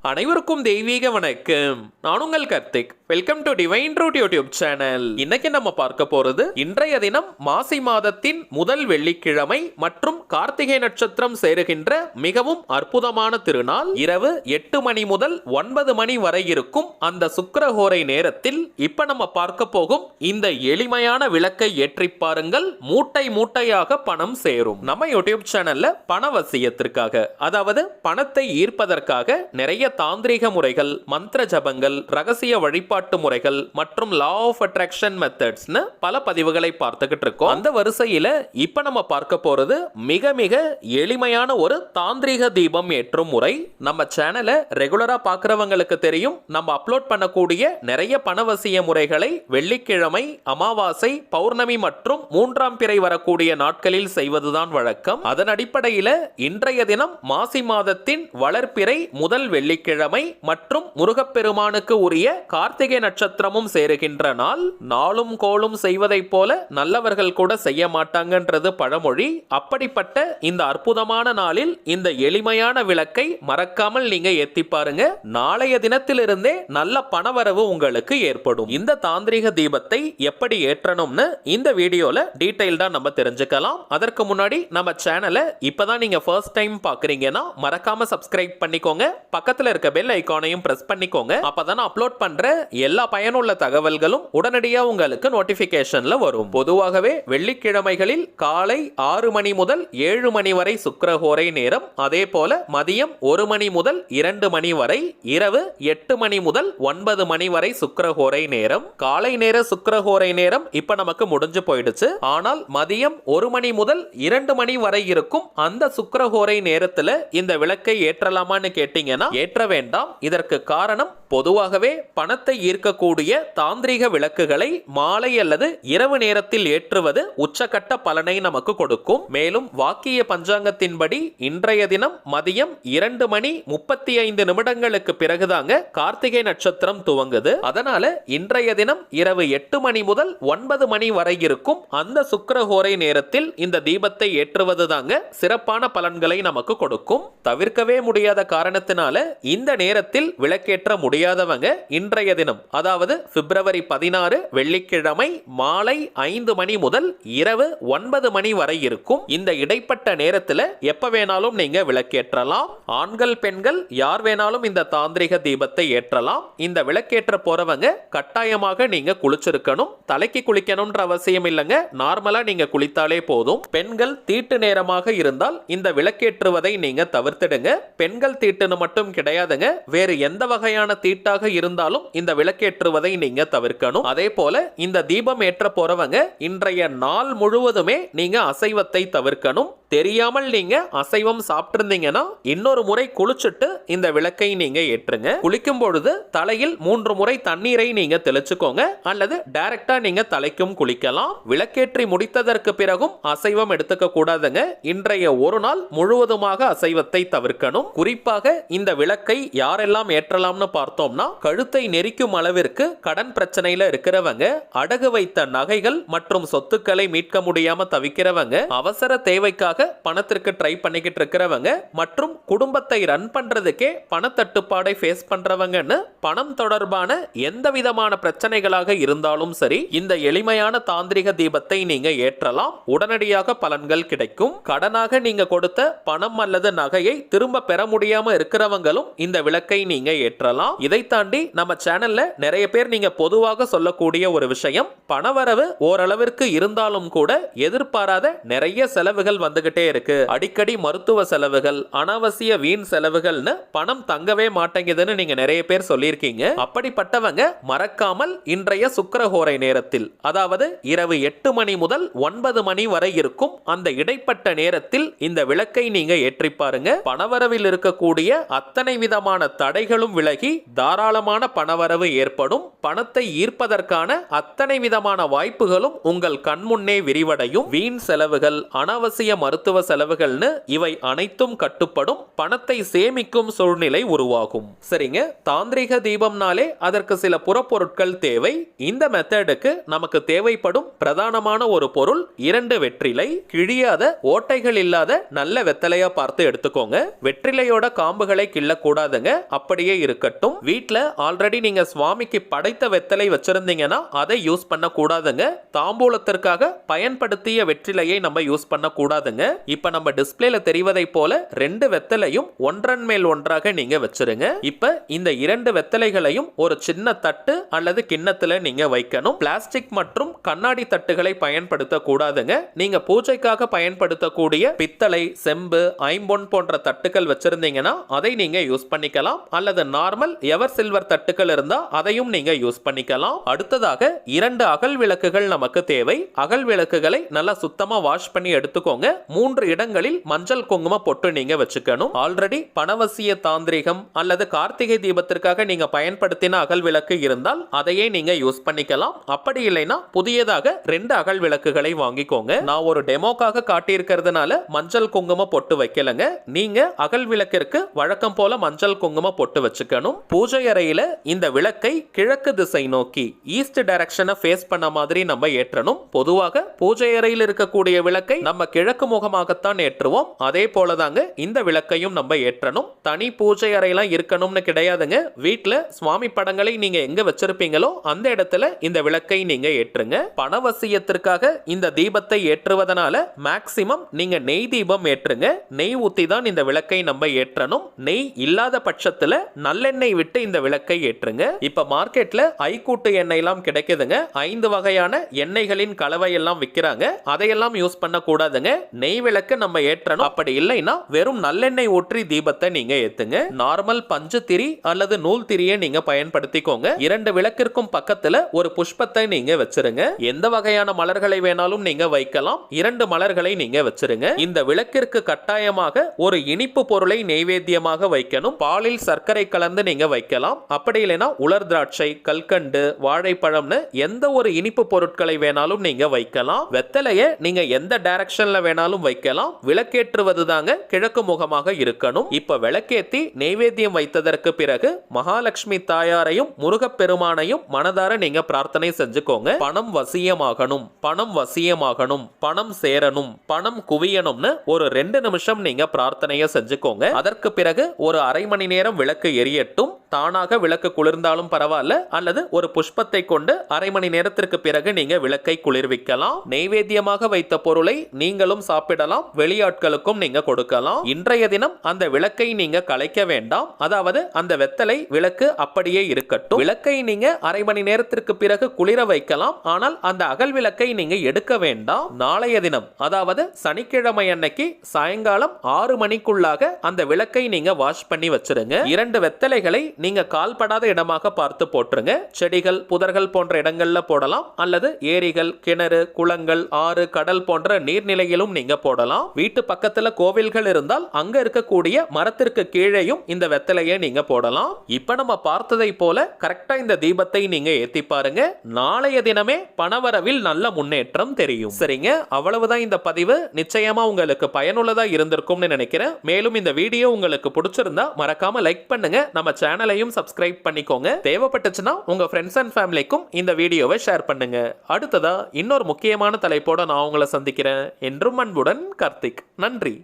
அனைவருக்கும் தெய்வீக வணக்கம். நான் உங்கள் Karthik. Welcome to divine root YouTube channel. இன்னைக்கு நம்ம பார்க்க போறது இன்றைய தினம் மாசி மாதத்தின் முதல் வெள்ளிக்கிழமை மற்றும் கார்த்திகை நட்சத்திரம் சேருகின்ற மிகவும் அற்புதமான திருநாள். இரவு 8 மணி முதல் 9 மணி வரை இருக்கும் அந்த சுக்கிரஹோரை நேரத்தில் இப்ப நம்ம பார்க்க போகும் இந்த எளிமையான விளக்கை ஏற்றி பாருங்கள். மூட்டை மூட்டையாக பணம் சேரும். நம்ம யூடியூப் சேனல்ல பணவசியத்திற்காக, அதாவது பணத்தை ஈர்ப்பதற்காக நிறைய தாந்திரிக முறைகள், மந்திர ஜபங்கள், ரகசிய வழிபாட்டு முறைகள் மற்றும் லா ஆஃப் அட்ராக்ஷன் மெத்தட்ஸ்னு பல பதிவுகளை பார்த்துக்கிட்டு இருக்கோம். அந்த வரிசையில இப்ப நம்ம பார்க்க போறது மிக மிக எளிமையான ஒரு தாந்திரிக தீபம் ஏற்றும் முறை. நம்ம சேனலை ரெகுலரா பார்க்கறவங்களுக்கு தெரியும், நம்ம அப்லோட் பண்ணக்கூடிய நிறைய பணவசிய முறைகளை வெள்ளிக்கிழமை, அமாவாசை, பௌர்ணமி மற்றும் 3ஆம் பிறை வரக்கூடிய நாட்களில் செய்வதுதான் வழக்கம். அதன் அடிப்படையில் இன்றைய தினம் மாசி மாதத்தின் வளர்ப்பிறை முதல் வெள்ளிக்கிழமை மற்றும் முருகப்பெருமானுக்கு உரிய கார்த்திகை நட்சத்திரமும் சேருகின்ற நாள். நாளும் கோளும் செய்வதைப் போல நல்லவர்கள் கூட செய்ய மாட்டாங்கன்றது பழமொழி. அப்படிப்பட்ட இந்த அற்புதமான நாளில் இந்த எளிமையான விளக்கை மறக்காமல் நீங்க ஏத்தி பாருங்க. நாளைய தினத்திலிருந்தே நல்ல பணவரவு உங்களுக்கு ஏற்படும். இந்த தாந்திரிக தீபத்தை எப்படி ஏற்றணும்னு இந்த வீடியோல டீடைல்டா நம்ம தெரிஞ்சுக்கலாம். அதற்கு முன்னாடி நம்ம சேனலை இப்பதான் நீங்க ஃபர்ஸ்ட் டைம் பாக்குறீங்கன்னா மறக்காம சப்ஸ்கிரைப் பண்ணிக்கோங்க. பக்கத்துல இருக்க பெல் ஐகானையும் பிரஸ் பண்ணிக்கோங்க. அப்பதான் அப்லோட் பண்ற எல்லா பயனுள்ள தகவல்களும் உடனடியாக உங்களுக்கு நோட்டிபிகேஷன்ல வரும். பொதுவாகவே வெள்ளிக்கிழமைகளில் காலை 6 மணி முதல் 7 மணி வரை சுக்கிரஹோரை நேரம், அதே போல மதியம் 1 மணி முதல் 2 மணி வரை, இரவு 8 மணி முதல் 9 மணி வரை சுக்கிரஹோரை நேரம். காலை நேர சுக்கிரஹோரை நேரம் இப்ப நமக்கு முடிஞ்சு போயிடுச்சு. ஆனால் மதியம் 1 மணி முதல் 2 மணி வரை இருக்கும் அந்த சுக்கிரஹோரை நேரத்துல இந்த விளக்கை ஏற்றலாமான்னு கேட்டீங்கன்னா ஏற்ற வேண்டாம். இதற்கு காரணம், பொதுவாகவே பணத்தை ஈர்க்கக்கூடிய தாந்திரிக விளக்குகளை மாலை அல்லது இரவு நேரத்தில் ஏற்றுவது உச்சகட்ட பலனை நமக்கு கொடுக்கும். மேலும் வாக்கிய பஞ்சாங்கத்தின்படி இன்றைய தினம் மதியம் 2 மணி 35 நிமிடங்களுக்கு பிறகுதாங்க கார்த்திகை நட்சத்திரம் துவங்குது. அதனால இன்றைய தினம் இரவு 8 மணி முதல் 9 மணி வரை இருக்கும் அந்த சுக்கிரஹோரை நேரத்தில் இந்த தீபத்தை ஏற்றுவது தாங்க சிறப்பான பலன்களை நமக்கு கொடுக்கும். தவிர்க்கவே முடியாத காரணத்தினால இந்த நேரத்தில் விளக்கேற்ற முடியாதவங்க இன்றைய தினம், அதாவது பிப்ரவரி 16 வெள்ளிக்கிழமை மாலை 5 மணி முதல் இரவு 9 மணி வரை இருக்கும் இந்த இடைப்பட்ட நேரத்தில் எப்ப வேணாலும் நீங்க விளக்கேற்றலாம். ஆண்கள் பெண்கள் யார் வேணாலும் இந்த தாந்திரிக தீபத்தை ஏற்றலாம். இந்த விளக்கேற்ற போறவங்க கட்டாயமாக நீங்க குளிச்சிருக்கணும். தலைக்கு குளிக்கணும்ன்ற அவசியம் இல்லைங்க, நார்மலா நீங்க குளித்தாலே போதும். பெண்கள் தீட்டு நேரமாக இருந்தால் இந்த விளக்கேற்றுவதை நீங்க தவிர்த்திடுங்க. பெண்கள் தீட்டுன்னு மட்டும் கிடையாதுங்க, வேறு எந்த வகையான தீட்டாக இருந்தாலும் இந்த விளக்கேற்றுவதை நீங்க தவிர்க்கணும். அதே போல இந்த தீபம் ஏற்ற போறவங்க இன்றைய நாள் முழுவதுமே நீங்க அசைவத்தை தவிர்க்கணும். தெரியாமல் நீங்க அசைவம் சாப்பிட்டிருந்தீங்கன்னா இன்னொரு முறை குளிச்சுட்டு இந்த விளக்கை நீங்க ஏற்றுங்க. குளிக்கும் பொழுது தலையில் 3 முறை தண்ணீரை நீங்க தெளிச்சுக்கோங்க, அல்லது டைரக்டா நீங்க தலைக்கும் குளிக்கலாம். விளக்கேற்றி முடித்ததற்கு பிறகும் அசைவம் எடுத்துக்க கூடாதுங்க. இன்றைய ஒரு நாள் முழுவதுமாக அசைவத்தை தவிர்க்கணும். குறிப்பாக இந்த விளக்கை யாரெல்லாம் ஏற்றலாம்னு பார்த்தோம்னா, கழுத்தை நெரிக்கும் அளவிற்கு கடன் பிரச்சனையில இருக்கிறவங்க, அடகு வைத்த நகைகள் மற்றும் சொத்துக்களை மீட்க முடியாம தவிக்கிறவங்க, அவசர தேவைக்காக பணத்திற்கு ட்ரை பண்ணிக்கிட்டு இருக்கிறவங்க மற்றும் குடும்பத்தை ரன் பண்றதுக்கே பணத்தட்டுப்பாடை ஃபேஸ் பண்றவங்கன்னு பணம் தொடர்பான எந்த விதமான பிரச்சனைகளாக இருந்தாலும் சரி இந்த எளிமையான தாந்திரிக தீபத்தை நீங்க ஏற்றலாம். உடனடியாக பலன்கள் கிடைக்கும். கடனாக நீங்க கொடுத்த பணம் அல்லது நகையை திரும்ப பெற முடியாம இருக்கிறவங்களும் இந்த விளக்கை நீங்க ஏற்றலாம். இதை தாண்டி நம்ம சேனல்ல நிறைய பேர் நீங்க பொதுவாக சொல்லக்கூடிய ஒரு விஷயம், பணவரவு ஓரளவிற்கு இருந்தாலும் கூட எதிர்பாராத நிறைய செலவுகள் வந்துகிட்டே இருக்கு. அடிக்கடி மருத்துவ செலவுகள், அனாவசிய வீண் செலவுகள்னு பணம் தங்கவே மாட்டேங்குதுன்னு நீங்க நிறைய பேர் சொல்லியிருக்கீங்க. அப்படிப்பட்டவங்க மறக்காமல் இன்றைய சுக்கிரஹோரை நேரத்தில், அதாவது இரவு 8 மணி முதல் 9 மணி வரை இருக்கும் அந்த இடைப்பட்ட நேரத்தில் இந்த விளக்கை நீங்க ஏற்றி பாருங்க. பணவரவில் இருக்கக்கூடிய அத்தனை விதமான தடைகளும் விலகி தாராளமான பணவரவு ஏற்படும். பணத்தை ஈர்ப்பதற்கான அத்தனை விதமான வாய்ப்புகளும் உங்கள் கண்முன்னே விரிவடையும். வீண் செலவுகள், அனாவசிய மருத்துவ செலவுகள்னு இவை அனைத்தும் கட்டுப்படும். பணத்தை சேமிக்கும் சூழ்நிலை உருவாகும். சரிங்க, தாந்திரிக தீபம்னாலே அதற்கு சில புறப்பொருட்கள் தேவை. இந்த மெத்தடுக்கு நமக்கு தேவைப்படும் பிரதானமான ஒரு பொருள் 2 வெற்றிலை. கிழியாத, ஓட்டைகள் இல்லாத நல்ல வெத்தலையா பார்த்து எடுத்துக்கோங்க. வெற்றிலையோட காம்புகளை கிள்ளக்கூடாது. கூடாதுங்க, அப்படியே இருக்கட்டும். வீட்ல ஆல்ரெடி நீங்க சுவாமிக்கு படைத்த வெத்தலை வச்சிருந்தீங்கன்னா அதை யூஸ் பண்ண கூடாதுங்க. தாம்பூலத்திற்காக பயன்படுத்திய வெற்றிலையை நம்ம யூஸ் பண்ண கூடாதுங்க. இப்ப நம்ம டிஸ்பிளேல தெரிவதை போல 2 வெத்தலையும் ஒன்றன் மேல் ஒன்றாக நீங்க வச்சிருங்க. இப்ப இந்த 2 வெத்தலைகளையும் ஒரு சின்ன தட்டு அல்லது கிண்ணத்துல நீங்க வைக்கணும். பிளாஸ்டிக் மற்றும் கண்ணாடி தட்டுகளை பயன்படுத்த கூடாதுங்க. நீங்க பூஜைக்காக பயன்படுத்தக்கூடிய பித்தளை, செம்பு, ஐம்பொன் போன்ற தட்டுக்கள் வச்சிருந்தீங்கன்னா அதை நீங்க யூஸ் பண்ணிக்கலாம். அல்லது நார்மல் எவர் சில்வர் தட்டுக்கள் இருந்தா அதையும் நீங்க யூஸ் பண்ணிக்கலாம். அடுத்ததாக 2 அகல் விளக்குகள் நமக்கு தேவை. அகல் விளக்குகளை நல்லா சுத்தமா வாஷ் பண்ணி எடுத்துக்கோங்க. 3 இடங்களில் மஞ்சள் குங்கும பொட்டு நீங்க வச்சுக்கணும். ஆல்ரெடி பணவசிய தாந்திரிகம் அல்லது கார்த்திகை தீபத்திற்காக நீங்க பயன்படுத்தின அகல் விளக்கு இருந்தால் அதையே நீங்க யூஸ் பண்ணிக்கலாம். அப்படி இல்லைன்னா புதியதாக 2 அகல் விளக்குகளை வாங்கிக்கோங்க. நான் ஒரு டெமோக்காக காட்டியிருக்கிறதுனால மஞ்சள் குங்கும பொட்டு வைக்கலங்க. நீங்க அகல் விளக்கிற்கு வழக்கம் போல மஞ்சள் குங்கும பொட்டு வச்சுக்கணும். பூஜை அறையில இந்த விளக்கை கிழக்கு திசை நோக்கி ஈஸ்ட் டைரக்ஷனை ஃபேஸ் பண்ண மாதிரி நம்ம ஏற்றணும். பொதுவாக பூஜை அறையில் இருக்கக்கூடிய விளக்கை நம்ம கிழக்கு முகமாகத்தான் ஏற்றுவோம். அதே போலதாங்க இந்த விளக்கையும் நம்ம ஏற்றணும். தனி பூஜை அறையெல்லாம் இருக்கணும்னு கிடையாதுங்க. வீட்டுல சுவாமி படங்களை நீங்க எங்க வச்சிருப்பீங்களோ அந்த இடத்துல இந்த விளக்கை நீங்க ஏற்றுங்க. பணவசியத்திற்காக இந்த தீபத்தை ஏற்றுவதனால மேக்சிமம் நீங்க நெய் தீபம் ஏற்றுங்க. நெய் ஊத்தி தான் இந்த விளக்கை நம்ம ஏற்றணும். நெய் இல்லாத பட்சத்துல நல்லெண்ணெய் விட்டு இந்த விளக்கை ஏற்றுங்க. இப்ப மார்க்கெட்ல ஐக்கூட்டு எண்ணெய் எல்லாம் கிடைக்குதுங்க. 5 வகையான எண்ணெய்களின் கலவை எல்லாம் விற்கிறாங்க. அதையெல்லாம் யூஸ் பண்ண கூடாதுங்க. நெய் விளக்கு நம்ம ஏற்றணும். அப்படி இல்லைன்னா வெறும் நல்லெண்ணெய் ஊற்றி தீபத்தை நீங்க ஏத்துங்க. நார்மல் பஞ்சு திரி அல்லது நூல் திரியை நீங்க பயன்படுத்திக்கோங்க. 2 விளக்கிற்கும் பக்கத்துல ஒரு புஷ்பத்தை நீங்க வச்சிருங்க. எந்த வகையான மலர்களை வேணாலும் நீங்க வைக்கலாம். 2 மலர்களை நீங்க வச்சிருங்க. இந்த விளக்கிற்கு கட்டாயமாக ஒரு இனிப்பு பொருளை நெய்வேத்தியமாக வைக்கணும். பாலில் சர்க்கரை கலந்து நீங்க வைக்கலாம். அப்படி இல்லைன்னா உலர் திராட்சை, கல்கண்டு, வாழைப்பழம்னு எந்த ஒரு இனிப்பு பொருட்களை வேணாலும் நீங்க வைக்கலாம். வெத்தலையை நீங்க எந்த டைரக்ஷன்ல வேணாலும் வைக்கலாம். விளக்கேற்றுவது தாங்க கிழக்கு முகமாக இருக்கணும். இப்ப விளக்கேத்தி நெய்வேத்தியம் வைத்ததற்கு பிறகு மகாலட்சுமி தாயாரையும் முருகப்பெருமானையும் மனதார நீங்க பிரார்த்தனை செஞ்சுக்கோங்க. பணம் வசியமாகணும், பணம் வசியமாகணும், பணம் சேரணும், பணம் குவியணும்னு ஒரு 2 நிமிஷம் நீங்க பிரார்த்தனையை செஞ்சுக்கோங்க. அதற்கு பிறகு ஒரு அரை மணி நேரம் விளக்கு எரியட்டும். தானாக விளக்கு குளிர்ந்தாலும் பரவாயில்ல, அல்லது ஒரு புஷ்பத்தை கொண்டு அரை மணி நேரத்திற்கு பிறகு நீங்க விளக்கை குளிர்விக்கலாம். நெய்வேத்தியமாக வைத்த பொருளை நீங்களும் சாப்பிடலாம், வெளியாட்களுக்கும் நீங்க கொடுக்கலாம். இன்றைய தினம் அந்த விளக்கை நீங்க கலைக்க வேண்டாம். அதாவது அந்த வெத்தலை விளக்கு அப்படியே இருக்கட்டும். விளக்கை நீங்க அரை மணி நேரத்திற்கு பிறகு குளிர வைக்கலாம். ஆனால் அந்த அகல் விளக்கை நீங்க எடுக்க வேண்டாம். நாளைய தினம் அதாவது சனிக்கிழமை அன்னைக்கு சாயங்காலம் 6 மணிக்குள்ளாக அந்த விளக்கை நீங்க வாஷ் பண்ணி வச்சிருங்க. 2 வெத்தலைகளை நீங்க கால்படாத இடமாக பார்த்து போட்டுருங்க. செடிகள், புதர்கள் போன்ற இடங்கள்ல போடலாம். அல்லது ஏரிகள், கிணறு, குளங்கள், ஆறு, கடல் போன்ற நீர்நிலையிலும் நீங்க போடலாம். வீட்டு பக்கத்துல கோவில்கள் இருந்தால் அங்க இருக்கக்கூடிய மரத்திற்கு கீழேயும் இந்த வெத்தலையை நீங்க போடலாம். இப்ப நம்ம பார்த்ததை போல கரெக்டா இந்த தீபத்தை நீங்க ஏத்தி பாருங்க. நாளைய தினமே பணவரவில் நல்ல முன்னேற்றம் தெரியும். சரிங்க, அவ்வளவுதான் இந்த பதிவு. நிச்சயமா உங்களுக்கு பயனுள்ளதா இருந்திருக்கும்னு நினைக்கிறேன். மேலும் இந்த வீடியோ உங்களுக்கு பிடிச்சிருந்தா மறக்காம லைக் பண்ணுங்க. நம்ம சேனலையும் சப்ஸ்கிரைப் பண்ணிக்கோங்க. தேவைப்பட்டுச்சுன்னா உங்க ஃப்ரெண்ட்ஸ் அண்ட் ஃபேமிலிக்கும் இந்த வீடியோவை ஷேர் பண்ணுங்க. அடுத்ததா இன்னொரு முக்கியமான தலைப்போட நான் உங்களை சந்திக்கிறேன். என்றும் அன்புடன் கார்த்திக். நன்றி.